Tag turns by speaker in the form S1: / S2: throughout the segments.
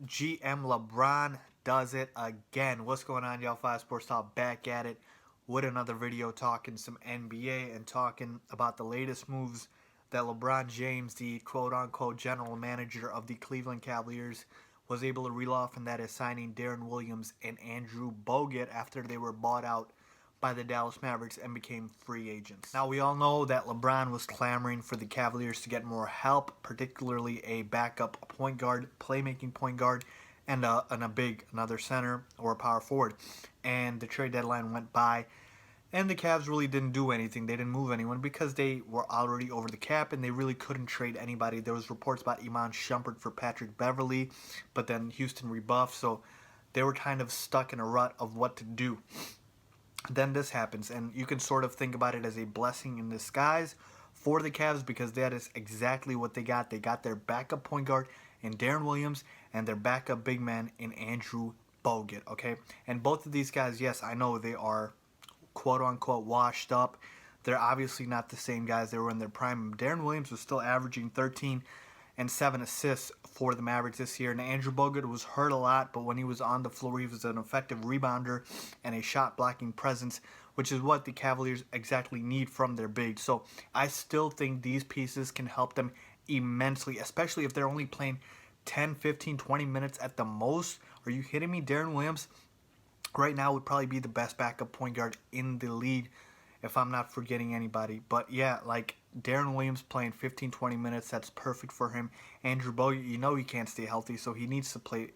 S1: GM LeBron does it again. What's going on, y'all? 5 Sports Talk back at it with another video talking some NBA and talking about the latest moves that LeBron James, the quote-unquote general manager of the Cleveland Cavaliers, was able to reel off, and that is signing Deron Williams and Andrew Bogut after they were bought out by the Dallas Mavericks and became free agents. Now, we all know that LeBron was clamoring for the Cavaliers to get more help, particularly a backup point guard, playmaking point guard, and another center or a power forward. And the trade deadline went by, and the Cavs really didn't do anything. They didn't move anyone because they were already over the cap, and they really couldn't trade anybody. There was reports about Iman Shumpert for Patrick Beverley, but then Houston rebuffed, so they were kind of stuck in a rut of what to do. Then this happens, and you can sort of think about it as a blessing in disguise for the Cavs, because that is exactly what they got. They got their backup point guard in Deron Williams and their backup big man in Andrew Bogut, okay? And both of these guys, yes, I know they are quote-unquote washed up. They're obviously not the same guys they were in their prime. Deron Williams was still averaging 13 and 7 assists for the Mavericks this year. And Andrew Bogut was hurt a lot, but when he was on the floor, he was an effective rebounder and a shot-blocking presence, which is what the Cavaliers exactly need from their big. So I still think these pieces can help them immensely, especially if they're only playing 10, 15, 20 minutes at the most. Are you kidding me? Deron Williams right now would probably be the best backup point guard in the league, if I'm not forgetting anybody. But yeah, like Deron Williams playing 15, 20 minutes, that's perfect for him. Andrew Bogut, you know he can't stay healthy, so he needs to play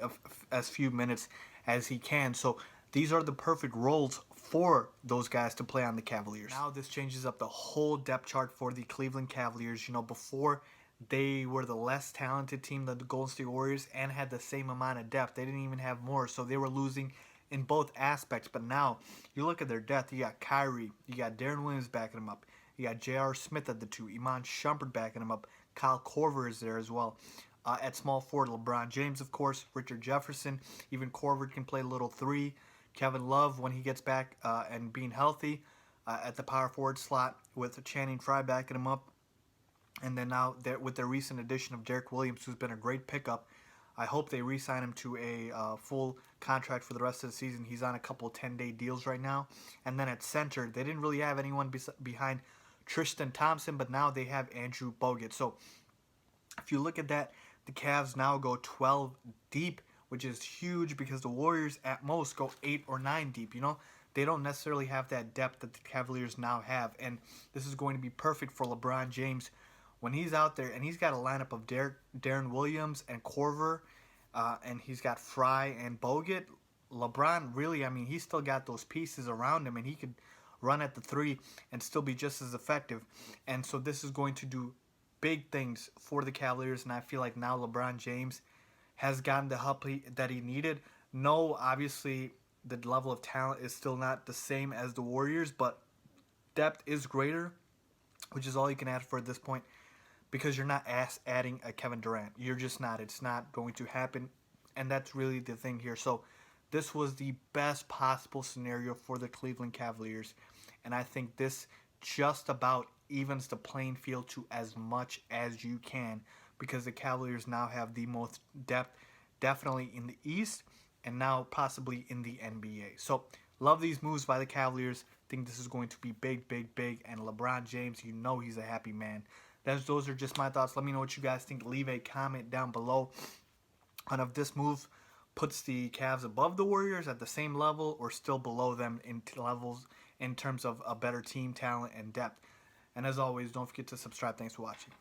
S1: as few minutes as he can. So these are the perfect roles for those guys to play on the Cavaliers. Now this changes up the whole depth chart for the Cleveland Cavaliers. You know, before they were the less talented team than the Golden State Warriors and had the same amount of depth. They didn't even have more, so they were losing in both aspects. But now you look at their depth. You got Kyrie, you got Deron Williams backing him up, you got J.R. Smith at the 2, Iman Shumpert backing him up, Kyle Korver is there as well. At small forward, LeBron James, of course, Richard Jefferson, even Korver can play a little 3. Kevin Love, when he gets back and being healthy, at the power forward slot with Channing Frye backing him up. And then now with their recent addition of Derek Williams, who's been a great pickup, I hope they re-sign him to a full contract for the rest of the season. He's on a couple 10-day deals right now. And then at center, they didn't really have anyone behind Tristan Thompson, but now they have Andrew Bogut. So if you look at that, the Cavs now go 12 deep, which is huge because the Warriors at most go 8 or 9 deep, you know? They don't necessarily have that depth that the Cavaliers now have. And this is going to be perfect for LeBron James when he's out there, and he's got a lineup of Deron Williams and Korver, and he's got Frye and Bogut. LeBron, really, I mean, he's still got those pieces around him, and he could run at the 3 and still be just as effective. And so this is going to do big things for the Cavaliers, and I feel like now LeBron James has gotten the help that he needed. No, obviously, the level of talent is still not the same as the Warriors, but depth is greater, which is all you can ask for at this point, because you're not adding a Kevin Durant. You're just not. It's not going to happen, and that's really the thing here. So this was the best possible scenario for the Cleveland Cavaliers, and I think this just about evens the playing field to as much as you can, because the Cavaliers now have the most depth, definitely in the East, and now possibly in the NBA. So love these moves by the Cavaliers. Think this is going to be big, big, big, and LeBron James, you know he's a happy man. Those are just my thoughts. Let me know what you guys think. Leave a comment down below on if this move puts the Cavs above the Warriors at the same level or still below them in levels in terms of a better team talent and depth. And as always, don't forget to subscribe. Thanks for watching.